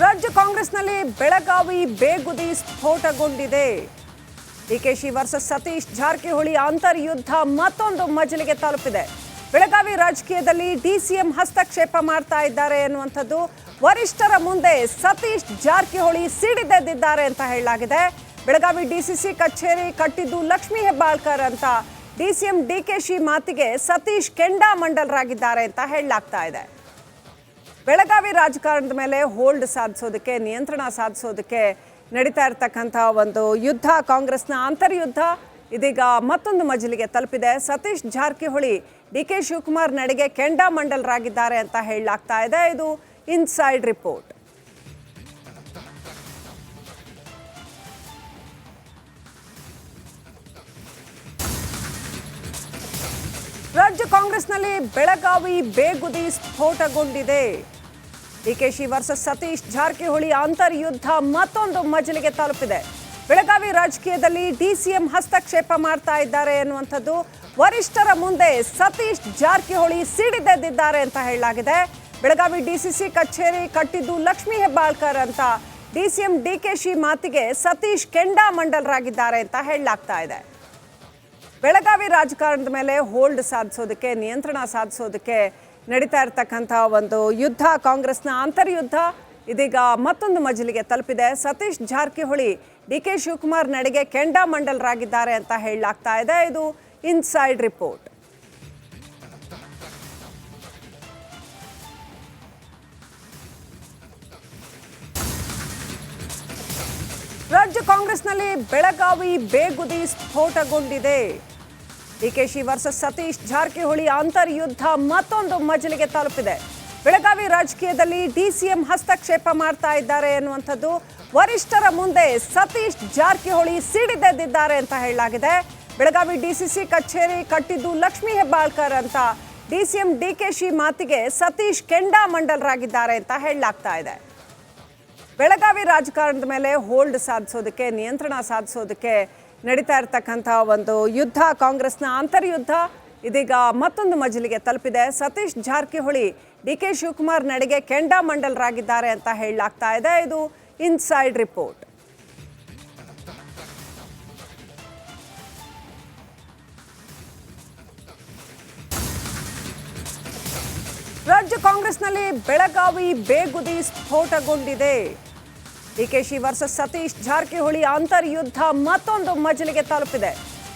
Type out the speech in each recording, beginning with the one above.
ರಾಜ್ಯ ಕಾಂಗ್ರೆಸ್ನಲ್ಲಿ ಬೆಳಗಾವಿ ಬೇಗುದಿ ಸ್ಫೋಟಗೊಂಡಿದೆ. ಡಿಕೆಶಿ ವರ್ಸಸ್ ಸತೀಶ್ ಜಾರಕಿಹೊಳಿ ಅಂತರ್ಯುದ್ಧ ಮತ್ತೊಂದು ಮಜಲಿಗೆ ತಲುಪಿದೆ. ಬೆಳಗಾವಿ ರಾಜಕೀಯದಲ್ಲಿ ಡಿಸಿಎಂ ಹಸ್ತಕ್ಷೇಪ ಮಾಡ್ತಾ ಇದ್ದಾರೆ ಎನ್ನುವಂಥದ್ದು ವರಿಷ್ಠರ ಮುಂದೆ ಸತೀಶ್ ಜಾರಕಿಹೊಳಿ ಸಿಡಿದೆದ್ದಿದ್ದಾರೆ ಅಂತ ಹೇಳಲಾಗಿದೆ. ಬೆಳಗಾವಿ ಡಿಸಿಸಿ ಕಚೇರಿ ಕಟ್ಟಿದ್ದು ಲಕ್ಷ್ಮೀ ಹೆಬ್ಬಾಳ್ಕರ್ ಅಂತ ಡಿಸಿಎಂ ಡಿಕೆಶಿ ಮಾತಿಗೆ ಸತೀಶ್ ಕೆಂಡಾಮಂಡಲರಾಗಿದ್ದಾರೆ ಅಂತ ಹೇಳಲಾಗ್ತಾ ಇದೆ. ಬೆಳಗಾವಿ ರಾಜಕಾರಣದ ಮೇಲೆ ಹೋಲ್ಡ್ ಸಾಧಿಸೋದಕ್ಕೆ, ನಿಯಂತ್ರಣ ಸಾಧಿಸೋದಕ್ಕೆ ನಡೀತಾ ಇರತಕ್ಕಂಥ ಒಂದು ಯುದ್ಧ, ಕಾಂಗ್ರೆಸ್ನ ಅಂತರ್ಯುದ್ಧ ಇದೀಗ ಮತ್ತೊಂದು ಮಜಲಿಗೆ ತಲುಪಿದೆ. ಸತೀಶ್ ಜಾರಕಿಹೊಳಿ ಡಿಕೆ ಶಿವಕುಮಾರ್ ನಡೆಗೆ ಕೆಂಡಾಮಂಡಲರಾಗಿದ್ದಾರೆ ಅಂತ ಹೇಳಲಾಗ್ತಾ ಇದೆ. ಇದು ಇನ್ಸೈಡ್ ರಿಪೋರ್ಟ್. ರಾಜ್ಯ ಕಾಂಗ್ರೆಸ್ನಲ್ಲಿ ಬೆಳಗಾವಿ ಬೇಗುದಿ ಸ್ಫೋಟಗೊಂಡಿದೆ. ಡಿಕೆಶಿ ವರ್ಸಸ್ ಸತೀಶ್ ಜಾರಕಿಹೊಳಿ ಅಂತರ್ಯುದ್ಧ ಮತ್ತೊಂದು ಮಜಲಿಗೆ ತಲುಪಿದೆ. ಬೆಳಗಾವಿ ರಾಜಕೀಯದಲ್ಲಿ ಡಿಸಿಎಂ ಹಸ್ತಕ್ಷೇಪ ಮಾಡ್ತಾ ಇದ್ದಾರೆ ಎನ್ನುವಂಥದ್ದು ವರಿಷ್ಠರ ಮುಂದೆ ಸತೀಶ್ ಜಾರಕಿಹೊಳಿ ಸಿಡಿದೆದ್ದಿದ್ದಾರೆ ಅಂತ ಹೇಳಲಾಗಿದೆ. ಬೆಳಗಾವಿ ಡಿಸಿಸಿ ಕಚೇರಿ ಕಟ್ಟಿದ್ದು ಲಕ್ಷ್ಮೀ ಹೆಬ್ಬಾಳ್ಕರ್ ಅಂತ ಡಿಸಿಎಂ ಡಿಕೆಶಿ ಮಾತಿಗೆ ಸತೀಶ್ ಕೆಂಡಾಮಂಡಲರಾಗಿದ್ದಾರೆ ಅಂತ ಹೇಳಲಾಗ್ತಾ ಇದೆ. ಬೆಳಗಾವಿ ರಾಜಕಾರಣದ ಮೇಲೆ ಹೋಲ್ಡ್ ಸಾಧಿಸೋದಕ್ಕೆ, ನಿಯಂತ್ರಣ ಸಾಧಿಸೋದಕ್ಕೆ ನಡೀತಾ ಇರತಕ್ಕಂಥ ಒಂದು ಯುದ್ಧ, ಕಾಂಗ್ರೆಸ್ನ ಅಂತರ್ಯುದ್ಧ ಇದೀಗ ಮತ್ತೊಂದು ಮಜಲಿಗೆ ತಲುಪಿದೆ. ಸತೀಶ್ ಜಾರಕಿಹೊಳಿ ಡಿಕೆ ಶಿವಕುಮಾರ್ ನಡೆಗೆ ಕೆಂಡಾಮಂಡಲರಾಗಿದ್ದಾರೆ ಅಂತ ಹೇಳಲಾಗ್ತಾ ಇದೆ. ಇದು ಇನ್ಸೈಡ್ ರಿಪೋರ್ಟ್. ರಾಜ್ಯ ಕಾಂಗ್ರೆಸ್ನಲ್ಲಿ ಬೆಳಗಾವಿ ಬೇಗುದಿ ಸ್ಫೋಟಗೊಂಡಿದೆ. ಡಿಕೆಶಿ ವರ್ಸಸ್ ಸತೀಶ್ ಜಾರಕಿಹೊಳಿ ಅಂತರ್ಯುದ್ಧ ಮತ್ತೊಂದು ಮಜಲಿಗೆ ತಲುಪಿದೆ. ಬೆಳಗಾವಿ ರಾಜಕೀಯದಲ್ಲಿ ಡಿಸಿಎಂ ಹಸ್ತಕ್ಷೇಪ ಮಾಡ್ತಾ ಇದ್ದಾರೆ ಎನ್ನುವಂಥದ್ದು ವರಿಷ್ಠರ ಮುಂದೆ ಸತೀಶ್ ಜಾರಕಿಹೊಳಿ ಸಿಡಿದೆದ್ದಿದ್ದಾರೆ ಅಂತ ಹೇಳಲಾಗಿದೆ. ಬೆಳಗಾವಿ ಡಿಸಿಸಿ ಕಚೇರಿ ಕಟ್ಟಿದ್ದು ಲಕ್ಷ್ಮೀ ಹೆಬ್ಬಾಳ್ಕರ್ ಅಂತ ಡಿಸಿಎಂ ಡಿಕೆಶಿ ಮಾತಿಗೆ ಸತೀಶ್ ಕೆಂಡಾಮಂಡಲರಾಗಿದ್ದಾರೆ ಅಂತ ಹೇಳಲಾಗ್ತಾ ಇದೆ. ಬೆಳಗಾವಿ ರಾಜಕಾರಣದ ಮೇಲೆ ಹೋಲ್ಡ್ ಸಾಧಿಸೋದಕ್ಕೆ, ನಿಯಂತ್ರಣ ಸಾಧಿಸೋದಕ್ಕೆ ನಡೀತಾ ಇರತಕ್ಕಂಥ ಒಂದು ಯುದ್ಧ, ಕಾಂಗ್ರೆಸ್ನ ಅಂತರ್ಯುದ್ಧ ಇದೀಗ ಮತ್ತೊಂದು ಮಜಲಿಗೆ ತಲುಪಿದೆ. ಸತೀಶ್ ಜಾರಕಿಹೊಳಿ ಡಿಕೆ ಶಿವಕುಮಾರ್ ನಡೆಗೆ ಕೆಂಡಾಮಂಡಲರಾಗಿದ್ದಾರೆ ಅಂತ ಹೇಳಲಾಗ್ತಾ ಇದೆ. ಇದು ಇನ್ಸೈಡ್ ರಿಪೋರ್ಟ್. ರಾಜ್ಯ ಕಾಂಗ್ರೆಸ್ನಲ್ಲಿ ಬೆಳಗಾವಿ ಬೇಗುದಿ ಸ್ಫೋಟಗೊಂಡಿದೆ. ಡಿಕೆಶಿ ವರ್ಸಸ್ ಸತೀಶ್ ಜಾರಕಿಹೊಳಿ ಅಂತರ್ಯುದ್ಧ ಮತ್ತೊಂದು ಮಜಲಿಗೆ ತಲುಪಿದೆ.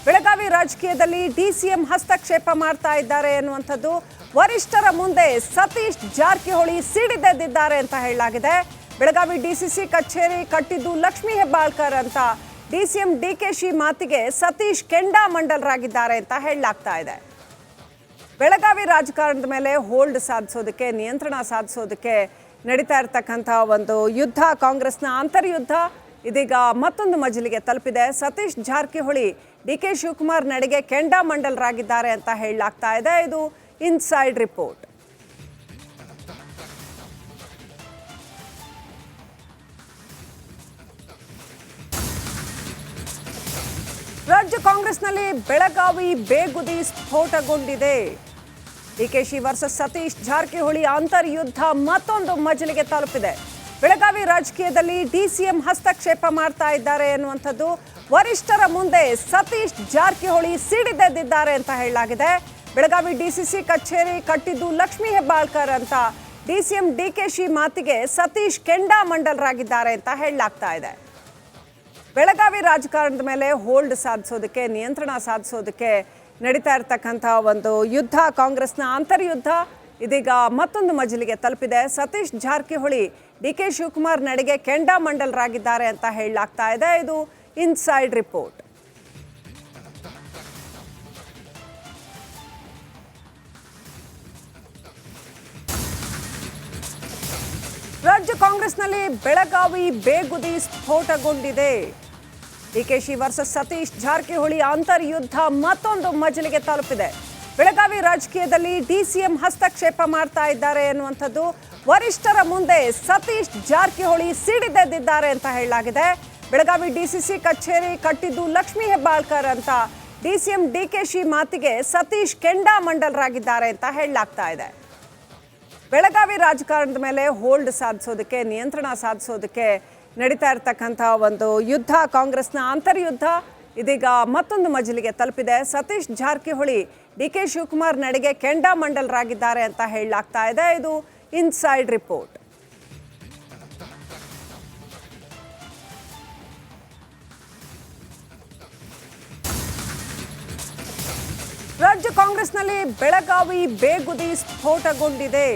ಬೆಳಗಾವಿ ರಾಜಕೀಯದಲ್ಲಿ ಡಿಸಿಎಂ ಹಸ್ತಕ್ಷೇಪ ಮಾಡ್ತಾ ಇದ್ದಾರೆ ಎನ್ನುವಂಥದ್ದು ವರಿಷ್ಠರ ಮುಂದೆ ಸತೀಶ್ ಜಾರಕಿಹೊಳಿ ಸಿಡಿದೆದ್ದಿದ್ದಾರೆ ಅಂತ ಹೇಳಲಾಗಿದೆ. ಬೆಳಗಾವಿ ಡಿಸಿಸಿ ಕಚೇರಿ ಕಟ್ಟಿದ್ದು ಲಕ್ಷ್ಮೀ ಹೆಬ್ಬಾಳ್ಕರ್ ಅಂತ ಡಿಸಿಎಂ ಡಿಕೆಶಿ ಮಾತಿಗೆ ಸತೀಶ್ ಕೆಂಡಾಮಂಡಲರಾಗಿದ್ದಾರೆ ಅಂತ ಹೇಳಲಾಗ್ತಾ ಇದೆ. ಬೆಳಗಾವಿ ರಾಜಕಾರಣದ ಮೇಲೆ ಹೋಲ್ಡ್ ಸಾಧಿಸೋದಕ್ಕೆ, ನಿಯಂತ್ರಣ ಸಾಧಿಸೋದಕ್ಕೆ ನಡೀತಾ ಇರತಕ್ಕಂಥ ಒಂದು ಯುದ್ಧ, ಕಾಂಗ್ರೆಸ್ನ ಅಂತರ್ಯುದ್ಧ ಇದೀಗ ಮತ್ತೊಂದು ಮಜಲಿಗೆ ತಲುಪಿದೆ. ಸತೀಶ್ ಜಾರಕಿಹೊಳಿ ಡಿಕೆ ಶಿವಕುಮಾರ್ ನಡೆಗೆ ಕೆಂಡಾಮಂಡಲರಾಗಿದ್ದಾರೆ ಅಂತ ಹೇಳಲಾಗ್ತಾ ಇದೆ. ಇದು ಇನ್ಸೈಡ್ ರಿಪೋರ್ಟ್. ರಾಜ್ಯ ಕಾಂಗ್ರೆಸ್ನಲ್ಲಿ ಬೆಳಗಾವಿ ಬೇಗುದಿ ಸ್ಫೋಟಗೊಂಡಿದೆ. ಡಿಕೆಶಿ ವರ್ಸಸ್ ಸತೀಶ್ ಜಾರಕಿಹೊಳಿ ಅಂತರ್ಯುದ್ಧ ಮತ್ತೊಂದು ಮಜಲಿಗೆ ತಲುಪಿದೆ. ಬೆಳಗಾವಿ ರಾಜಕೀಯದಲ್ಲಿ ಡಿಸಿಎಂ ಹಸ್ತಕ್ಷೇಪ ಮಾಡ್ತಾ ಇದ್ದಾರೆ ಎನ್ನುವಂಥದ್ದು ವರಿಷ್ಠರ ಮುಂದೆ ಸತೀಶ್ ಜಾರಕಿಹೊಳಿ ಸಿಡಿದೆದ್ದಿದ್ದಾರೆ ಅಂತ ಹೇಳಲಾಗಿದೆ. ಬೆಳಗಾವಿ ಡಿಸಿಸಿ ಕಚೇರಿ ಕಟ್ಟಿದ್ದು ಲಕ್ಷ್ಮೀ ಹೆಬ್ಬಾಳ್ಕರ್ ಅಂತ ಡಿಸಿಎಂ ಡಿಕೆಶಿ ಮಾತಿಗೆ ಸತೀಶ್ ಕೆಂಡಾಮಂಡಲರಾಗಿದ್ದಾರೆ ಅಂತ ಹೇಳಲಾಗ್ತಾ ಇದೆ. ಬೆಳಗಾವಿ ರಾಜಕಾರಣದ ಮೇಲೆ ಹೋಲ್ಡ್ ಸಾಧಿಸೋದಕ್ಕೆ, ನಿಯಂತ್ರಣ ಸಾಧಿಸೋದಕ್ಕೆ ನಡೀತಾ ಇರತಕ್ಕಂಥ ಒಂದು ಯುದ್ಧ, ಕಾಂಗ್ರೆಸ್ನ ಅಂತರ್ಯುದ್ಧ ಇದೀಗ ಮತ್ತೊಂದು ಮಜಲಿಗೆ ತಲುಪಿದೆ. ಸತೀಶ್ ಜಾರಕಿಹೊಳಿ ಡಿಕೆ ಶಿವಕುಮಾರ್ ನಡೆಗೆ ಕೆಂಡಾಮಂಡಲರಾಗಿದ್ದಾರೆ ಅಂತ ಹೇಳಲಾಗ್ತಾ ಇದೆ. ಇದು ಇನ್ಸೈಡ್ ರಿಪೋರ್ಟ್. ರಾಜ್ಯ ಕಾಂಗ್ರೆಸ್ನಲ್ಲಿ ಬೆಳಗಾವಿ ಬೇಗುದಿ ಸ್ಫೋಟಗೊಂಡಿದೆ. ಡಿಕೆಶಿ ವರ್ಸಸ್ ಸತೀಶ್ ಜಾರಕಿಹೊಳಿ ಅಂತರ್ಯುದ್ಧ ಮತ್ತೊಂದು ಮಜಲಿಗೆ ತಲುಪಿದೆ. ಬೆಳಗಾವಿ ರಾಜಕೀಯದಲ್ಲಿ ಡಿಸಿಎಂ ಹಸ್ತಕ್ಷೇಪ ಮಾಡ್ತಾ ಇದ್ದಾರೆ ಎನ್ನುವಂಥದ್ದು ವರಿಷ್ಠರ ಮುಂದೆ ಸತೀಶ್ ಜಾರಕಿಹೊಳಿ ಸಿಡಿದೆದ್ದಿದ್ದಾರೆ ಅಂತ ಹೇಳಲಾಗಿದೆ. ಬೆಳಗಾವಿ ಡಿಸಿಸಿ ಕಚೇರಿ ಕಟ್ಟಿದ್ದು ಲಕ್ಷ್ಮೀ ಹೆಬ್ಬಾಳ್ಕರ್ ಅಂತ ಡಿಸಿಎಂ ಡಿಕೆಶಿ ಮಾತಿಗೆ ಸತೀಶ್ ಕೆಂಡಾಮಂಡಲರಾಗಿದ್ದಾರೆ ಅಂತ ಹೇಳಲಾಗ್ತಾ ಇದೆ. ಬೆಳಗಾವಿ ರಾಜಕಾರಣದ ಮೇಲೆ ಹೋಲ್ಡ್ ಸಾಧಿಸೋದಕ್ಕೆ, ನಿಯಂತ್ರಣ ಸಾಧಿಸೋದಕ್ಕೆ ನಡೀತಾ ಇರತಕ್ಕಂಥ ಒಂದು ಯುದ್ಧ, ಕಾಂಗ್ರೆಸ್ನ ಅಂತರ್ಯುದ್ಧ ಇದೀಗ ಮತ್ತೊಂದು ಮಜಲಿಗೆ ತಲುಪಿದೆ. ಸತೀಶ್ ಜಾರಕಿಹೊಳಿ ಡಿಕೆ ಶಿವಕುಮಾರ್ ನಡೆಗೆ ಕೆಂಡಾಮಂಡಲರಾಗಿದ್ದಾರೆ ಅಂತ ಹೇಳಲಾಗ್ತಾ ಇದೆ. ಇದು ಇನ್ಸೈಡ್ ರಿಪೋರ್ಟ್. ರಾಜ್ಯ ಕಾಂಗ್ರೆಸ್ನಲ್ಲಿ ಬೆಳಗಾವಿ ಬೇಗುದಿ ಸ್ಫೋಟಗೊಂಡಿದೆ.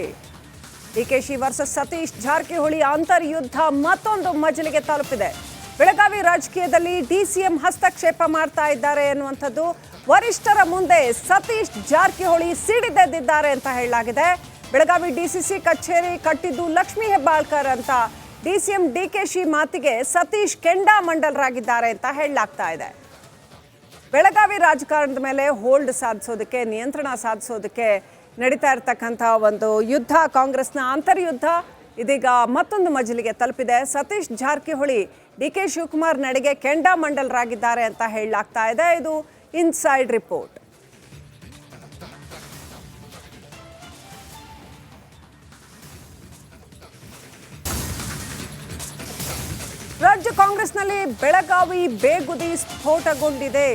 ಡಿಕೆಶಿ ವರ್ಸಸ್ ಸತೀಶ್ ಜಾರಕಿಹೊಳಿ ಅಂತರ್ಯುದ್ಧ ಮತ್ತೊಂದು ಮಜಲಿಗೆ ತಲುಪಿದೆ. ಬೆಳಗಾವಿ ರಾಜಕೀಯದಲ್ಲಿ ಡಿಸಿಎಂ ಹಸ್ತಕ್ಷೇಪ ಮಾಡ್ತಾ ಇದ್ದಾರೆ ಎನ್ನುವಂಥದ್ದು ವರಿಷ್ಠರ ಮುಂದೆ ಸತೀಶ್ ಜಾರಕಿಹೊಳಿ ಸಿಡಿದೆದ್ದಿದ್ದಾರೆ ಅಂತ ಹೇಳಲಾಗಿದೆ. ಬೆಳಗಾವಿ ಡಿಸಿಸಿ ಕಚೇರಿ ಕಟ್ಟಿದ್ದು ಲಕ್ಷ್ಮೀ ಹೆಬ್ಬಾಳ್ಕರ್ ಅಂತ ಡಿಸಿಎಂ ಡಿಕೆಶಿ ಮಾತಿಗೆ ಸತೀಶ್ ಕೆಂಡಾಮಂಡಲರಾಗಿದ್ದಾರೆ ಅಂತ ಹೇಳಲಾಗ್ತಾ ಇದೆ. ಬೆಳಗಾವಿ ರಾಜಕಾರಣದ ಮೇಲೆ ಹೋಲ್ಡ್ ಸಾಧಿಸೋದಕ್ಕೆ, ನಿಯಂತ್ರಣ ಸಾಧಿಸೋದಕ್ಕೆ ನಡೀತಾ ಇರತಕ್ಕಂಥ ಒಂದು ಯುದ್ಧ, ಕಾಂಗ್ರೆಸ್ನ ಅಂತರ್ಯುದ್ಧ ಇದೀಗ ಮತ್ತೊಂದು ಮಜಲಿಗೆ ತಲುಪಿದೆ. ಸತೀಶ್ ಜಾರಕಿಹೊಳಿ ಡಿಕೆ ಶಿವಕುಮಾರ್ ನಡೆಗೆ ಕೆಂಡಾಮಂಡಲರಾಗಿದ್ದಾರೆ ಅಂತ ಹೇಳಲಾಗ್ತಾ ಇದೆ. ಇದು ಇನ್ಸೈಡ್ ರಿಪೋರ್ಟ್. ರಾಜ್ಯ ಕಾಂಗ್ರೆಸ್ನಲ್ಲಿ ಬೆಳಗಾವಿ ಬೇಗುದಿ ಸ್ಫೋಟಗೊಂಡಿದೆ.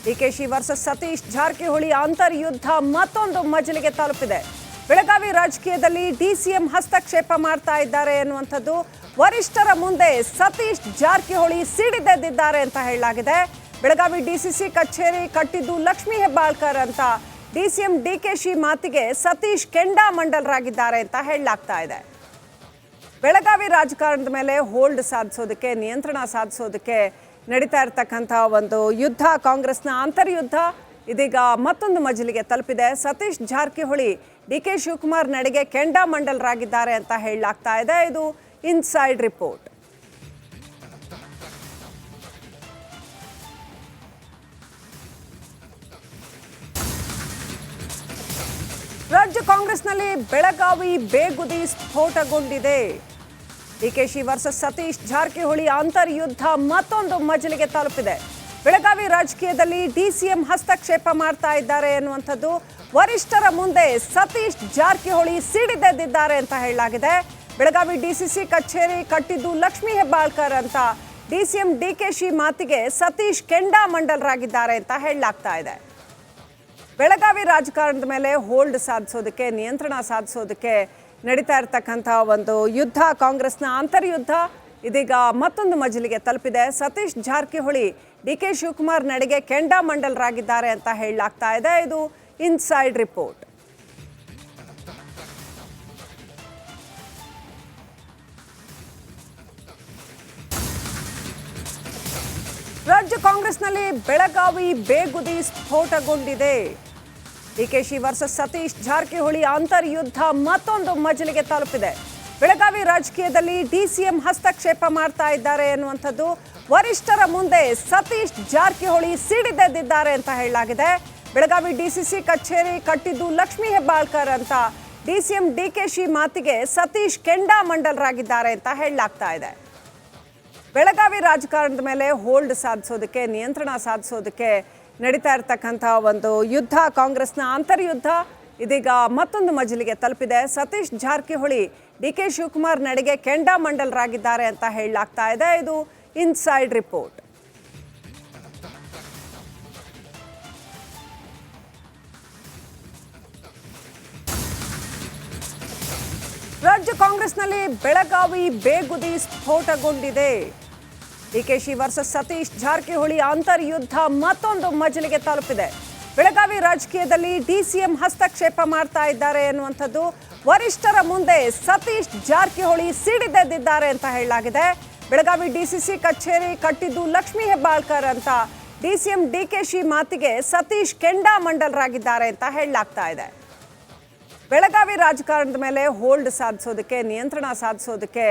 ಡಿಕೆಶಿ ವರ್ಸಸ್ ಸತೀಶ್ ಜಾರಕಿಹೊಳಿ ಅಂತರ್ಯುದ್ಧ ಮತ್ತೊಂದು ಮಜಲಿಗೆ ತಲುಪಿದೆ. ಬೆಳಗಾವಿ ರಾಜಕೀಯದಲ್ಲಿ ಡಿಸಿಎಂ ಹಸ್ತಕ್ಷೇಪ ಮಾಡ್ತಾ ಇದ್ದಾರೆ ಎನ್ನುವಂಥದ್ದು ವರಿಷ್ಠರ ಮುಂದೆ ಸತೀಶ್ ಜಾರಕಿಹೊಳಿ ಸಿಡಿದೆದ್ದಿದ್ದಾರೆ ಅಂತ ಹೇಳಲಾಗಿದೆ. ಬೆಳಗಾವಿ ಡಿಸಿಸಿ ಕಚೇರಿ ಕಟ್ಟಿದ್ದು ಲಕ್ಷ್ಮೀ ಹೆಬ್ಬಾಳ್ಕರ್ ಅಂತ ಡಿಸಿಎಂ ಡಿಕೆಶಿ ಮಾತಿಗೆ ಸತೀಶ್ ಕೆಂಡಾಮಂಡಲರಾಗಿದ್ದಾರೆ ಅಂತ ಹೇಳಲಾಗ್ತಾ ಇದೆ. ಬೆಳಗಾವಿ ರಾಜಕಾರಣದ ಮೇಲೆ ಹೋಲ್ಡ್ ಸಾಧಿಸೋದಕ್ಕೆ, ನಿಯಂತ್ರಣ ಸಾಧಿಸೋದಕ್ಕೆ ನಡೀತಾ ಇರತಕ್ಕಂಥ ಒಂದು ಯುದ್ಧ, ಕಾಂಗ್ರೆಸ್ನ ಅಂತರ್ಯುದ್ಧ ಇದೀಗ ಮತ್ತೊಂದು ಮಜಲಿಗೆ ತಲುಪಿದೆ. ಸತೀಶ್ ಜಾರಕಿಹೊಳಿ ಡಿಕೆ ಶಿವಕುಮಾರ್ ನಡೆಗೆ ಕೆಂಡಾಮಂಡಲರಾಗಿದ್ದಾರೆ ಅಂತ ಹೇಳಲಾಗ್ತಾ ಇದೆ. ಇದು ಇನ್ಸೈಡ್ ರಿಪೋರ್ಟ್. ರಾಜ್ಯ ಕಾಂಗ್ರೆಸ್ನಲ್ಲಿ ಬೆಳಗಾವಿ ಬೇಗುದಿ ಸ್ಫೋಟಗೊಂಡಿದೆ. ಡಿಕೆಶಿ ವರ್ಸಸ್ ಸತೀಶ್ ಜಾರಕಿಹೊಳಿ ಅಂತರ್ಯುದ್ಧ ಮತ್ತೊಂದು ಮಜಲಿಗೆ ತಲುಪಿದೆ. ಬೆಳಗಾವಿ ರಾಜಕೀಯದಲ್ಲಿ ಡಿಸಿಎಂ ಹಸ್ತಕ್ಷೇಪ ಮಾಡ್ತಾ ಇದ್ದಾರೆ ಎನ್ನುವಂಥದ್ದು ವರಿಷ್ಠರ ಮುಂದೆ ಸತೀಶ್ ಜಾರಕಿಹೊಳಿ ಸಿಡಿದೆದ್ದಿದ್ದಾರೆ ಅಂತ ಹೇಳಲಾಗಿದೆ. ಬೆಳಗಾವಿ ಡಿಸಿಸಿ ಕಚೇರಿ ಕಟ್ಟಿದ್ದು ಲಕ್ಷ್ಮೀ ಹೆಬ್ಬಾಳ್ಕರ್ ಅಂತ ಡಿಸಿಎಂ ಡಿಕೆಶಿ ಮಾತಿಗೆ ಸತೀಶ್ ಕೆಂಡಾಮಂಡಲರಾಗಿದ್ದಾರೆ ಅಂತ ಹೇಳಲಾಗ್ತಾ ಇದೆ. ಬೆಳಗಾವಿ ರಾಜಕಾರಣದ ಮೇಲೆ ಹೋಲ್ಡ್ ಸಾಧಿಸೋದಕ್ಕೆ, ನಿಯಂತ್ರಣ ಸಾಧಿಸೋದಕ್ಕೆ ನಡೀತಾ ಇರತಕ್ಕಂಥ ಒಂದು ಯುದ್ಧ, ಕಾಂಗ್ರೆಸ್ನ ಅಂತರ್ಯುದ್ಧ ಇದೀಗ ಮತ್ತೊಂದು ಮಜಲಿಗೆ ತಲುಪಿದೆ. ಸತೀಶ್ ಜಾರಕಿಹೊಳಿ ಡಿಕೆ ಶಿವಕುಮಾರ್ ನಡೆಗೆ ಕೆಂಡಾಮಂಡಲರಾಗಿದ್ದಾರೆ ಅಂತ ಹೇಳಲಾಗ್ತಾ ಇದೆ. ಇದು ಇನ್ಸೈಡ್ ರಿಪೋರ್ಟ್. ರಾಜ್ಯ ಕಾಂಗ್ರೆಸ್ನಲ್ಲಿ ಬೆಳಗಾವಿ ಬೇಗುದಿ ಸ್ಫೋಟಗೊಂಡಿದೆ. ಡಿಕೆಶಿ ವರ್ಸಸ್ ಸತೀಶ್ ಜಾರಕಿಹೊಳಿ ಅಂತರ್ಯುದ್ಧ ಮತ್ತೊಂದು ಮಜಲಿಗೆ ತಲುಪಿದೆ. ಬೆಳಗಾವಿ ರಾಜಕೀಯದಲ್ಲಿ ಡಿಸಿಎಂ ಹಸ್ತಕ್ಷೇಪ ಮಾಡ್ತಾ ಇದ್ದಾರೆ ಎನ್ನುವಂಥದ್ದು ವರಿಷ್ಠರ ಮುಂದೆ ಸತೀಶ್ ಜಾರಕಿಹೊಳಿ ಸಿಡಿದೆದ್ದಿದ್ದಾರೆ ಅಂತ ಹೇಳಲಾಗಿದೆ. ಬೆಳಗಾವಿ ಡಿಸಿಸಿ ಕಚೇರಿ ಕಟ್ಟಿದ್ದು ಲಕ್ಷ್ಮೀ ಹೆಬ್ಬಾಳ್ಕರ್ ಅಂತ ಡಿಸಿಎಂ ಡಿಕೆಶಿ ಮಾತಿಗೆ ಸತೀಶ್ ಕೆಂಡಾಮಂಡಲರಾಗಿದ್ದಾರೆ ಅಂತ ಹೇಳಲಾಗ್ತಾ ಇದೆ. ಬೆಳಗಾವಿ ರಾಜಕಾರಣದ ಮೇಲೆ ಹೋಲ್ಡ್ ಸಾಧಿಸೋದಕ್ಕೆ, ನಿಯಂತ್ರಣ ಸಾಧಿಸೋದಕ್ಕೆ ನಡೀತಾ ಇರತಕ್ಕಂಥ ಒಂದು ಯುದ್ಧ, ಕಾಂಗ್ರೆಸ್ನ ಅಂತರ್ಯುದ್ಧ ಇದೀಗ ಮತ್ತೊಂದು ಮಜಲಿಗೆ ತಲುಪಿದೆ. ಸತೀಶ್ ಜಾರಕಿಹೊಳಿ ಡಿಕೆ ಶಿವಕುಮಾರ್ ನಡೆಗೆ ಕೆಂಡಾಮಂಡಲರಾಗಿದ್ದಾರೆ ಅಂತ ಹೇಳಲಾಗ್ತಾ ಇದೆ. ಇದು ಇನ್ಸೈಡ್ ರಿಪೋರ್ಟ್. ರಾಜ್ಯ ಕಾಂಗ್ರೆಸ್ನಲ್ಲಿ ಬೆಳಗಾವಿ ಬೇಗುದಿ ಸ್ಫೋಟಗೊಂಡಿದೆ. ಡಿಕೆಶಿ ವರ್ಸಸ್ ಸತೀಶ್ ಜಾರಕಿಹೊಳಿ ಅಂತರ್ಯುದ್ಧ ಮತ್ತೊಂದು ಮಜಲಿಗೆ ತಲುಪಿದೆ. ಬೆಳಗಾವಿ ರಾಜಕೀಯದಲ್ಲಿ ಡಿಸಿಎಂ ಹಸ್ತಕ್ಷೇಪ ಮಾಡ್ತಾ ಇದ್ದಾರೆ ಎನ್ನುವಂಥದ್ದು ವರಿಷ್ಠರ ಮುಂದೆ ಸತೀಶ್ ಜಾರಕಿಹೊಳಿ ಸಿಡಿದೆದ್ದಿದ್ದಾರೆ ಅಂತ ಹೇಳಲಾಗಿದೆ. ಬೆಳಗಾವಿ ಡಿಸಿಸಿ ಕಚೇರಿ ಕಟ್ಟಿದ್ದು ಲಕ್ಷ್ಮೀ ಹೆಬ್ಬಾಳ್ಕರ್ ಅಂತ ಡಿಸಿಎಂ ಡಿಕೆಶಿ ಮಾತಿಗೆ ಸತೀಶ್ ಕೆಂಡಾಮಂಡಲರಾಗಿದ್ದಾರೆ ಅಂತ ಹೇಳಲಾಗ್ತಾ ಇದೆ. ಬೆಳಗಾವಿ ರಾಜಕಾರಣದ ಮೇಲೆ ಹೋಲ್ಡ್ ಸಾಧಿಸೋದಕ್ಕೆ, ನಿಯಂತ್ರಣ ಸಾಧಿಸೋದಕ್ಕೆ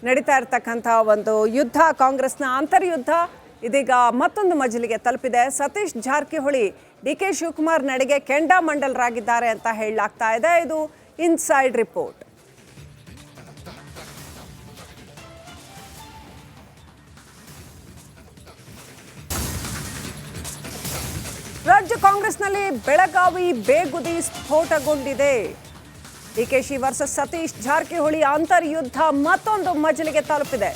ನಡೀತಾ ಇರತಕ್ಕಂಥ ಒಂದು ಯುದ್ಧ, ಕಾಂಗ್ರೆಸ್ನ ಅಂತರ್ಯುದ್ಧ ಇದೀಗ ಮತ್ತೊಂದು ಮಜಲಿಗೆ ತಲುಪಿದೆ. ಸತೀಶ್ ಜಾರಕಿಹೊಳಿ ಡಿಕೆ ಶಿವಕುಮಾರ್ ನಡೆಗೆ ಕೆಂಡಾಮಂಡಲರಾಗಿದ್ದಾರೆ ಅಂತ ಹೇಳಲಾಗ್ತಾ ಇದೆ. ಇದು ಇನ್ಸೈಡ್ ರಿಪೋರ್ಟ್. ರಾಜ್ಯ ಕಾಂಗ್ರೆಸ್ನಲ್ಲಿ ಬೆಳಗಾವಿ ಬೇಗುದಿ ಸ್ಫೋಟಗೊಂಡಿದೆ. ಡಿಕೆಶಿ ವರ್ಸಸ್ ಸತೀಶ್ ಜಾರಕಿಹೊಳಿ ಅಂತರ್ಯುದ್ಧ ಮತ್ತೊಂದು ಮಜಲಿಗೆ ತಲುಪಿದೆ.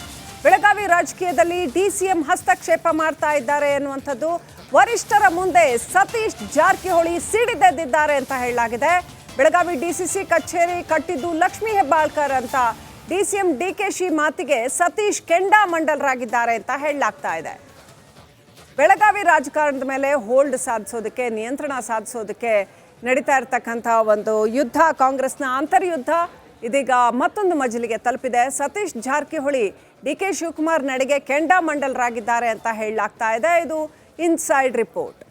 ಬೆಳಗಾವಿ ರಾಜಕೀಯದಲ್ಲಿ ಡಿಸಿಎಂ ಹಸ್ತಕ್ಷೇಪ ಮಾಡ್ತಾ ಇದ್ದಾರೆ ಎನ್ನುವಂಥದ್ದು ವರಿಷ್ಠರ ಮುಂದೆ ಸತೀಶ್ ಜಾರಕಿಹೊಳಿ ಸಿಡಿದೆದ್ದಿದ್ದಾರೆ ಅಂತ ಹೇಳಲಾಗಿದೆ. ಬೆಳಗಾವಿ ಡಿಸಿಸಿ ಕಚೇರಿ ಕಟ್ಟಿದ್ದು ಲಕ್ಷ್ಮೀ ಹೆಬ್ಬಾಳ್ಕರ್ ಅಂತ ಡಿಸಿಎಂ ಡಿಕೆಶಿ ಮಾತಿಗೆ ಸತೀಶ್ ಕೆಂಡಾಮಂಡಲರಾಗಿದ್ದಾರೆ ಅಂತ ಹೇಳಲಾಗ್ತಾ ಇದೆ. ಬೆಳಗಾವಿ ರಾಜಕಾರಣದ ಮೇಲೆ ಹೋಲ್ಡ್ ಸಾಧಿಸೋದಕ್ಕೆ, ನಿಯಂತ್ರಣ ಸಾಧಿಸೋದಕ್ಕೆ ನಡೀತಾ ಇರತಕ್ಕಂಥ ಒಂದು ಯುದ್ಧ, ಕಾಂಗ್ರೆಸ್ನ ಅಂತರ್ಯುದ್ಧ ಇದೀಗ ಮತ್ತೊಂದು ಮಜಲಿಗೆ ತಲುಪಿದೆ. ಸತೀಶ್ ಜಾರಕಿಹೊಳಿ ಡಿಕೆ ಶಿವಕುಮಾರ್ ನಡೆಗೆ ಕೆಂಡಾಮಂಡಲರಾಗಿದ್ದಾರೆ ಅಂತ ಹೇಳಲಾಗ್ತಾ ಇದೆ. ಇದು ಇನ್ಸೈಡ್ ರಿಪೋರ್ಟ್.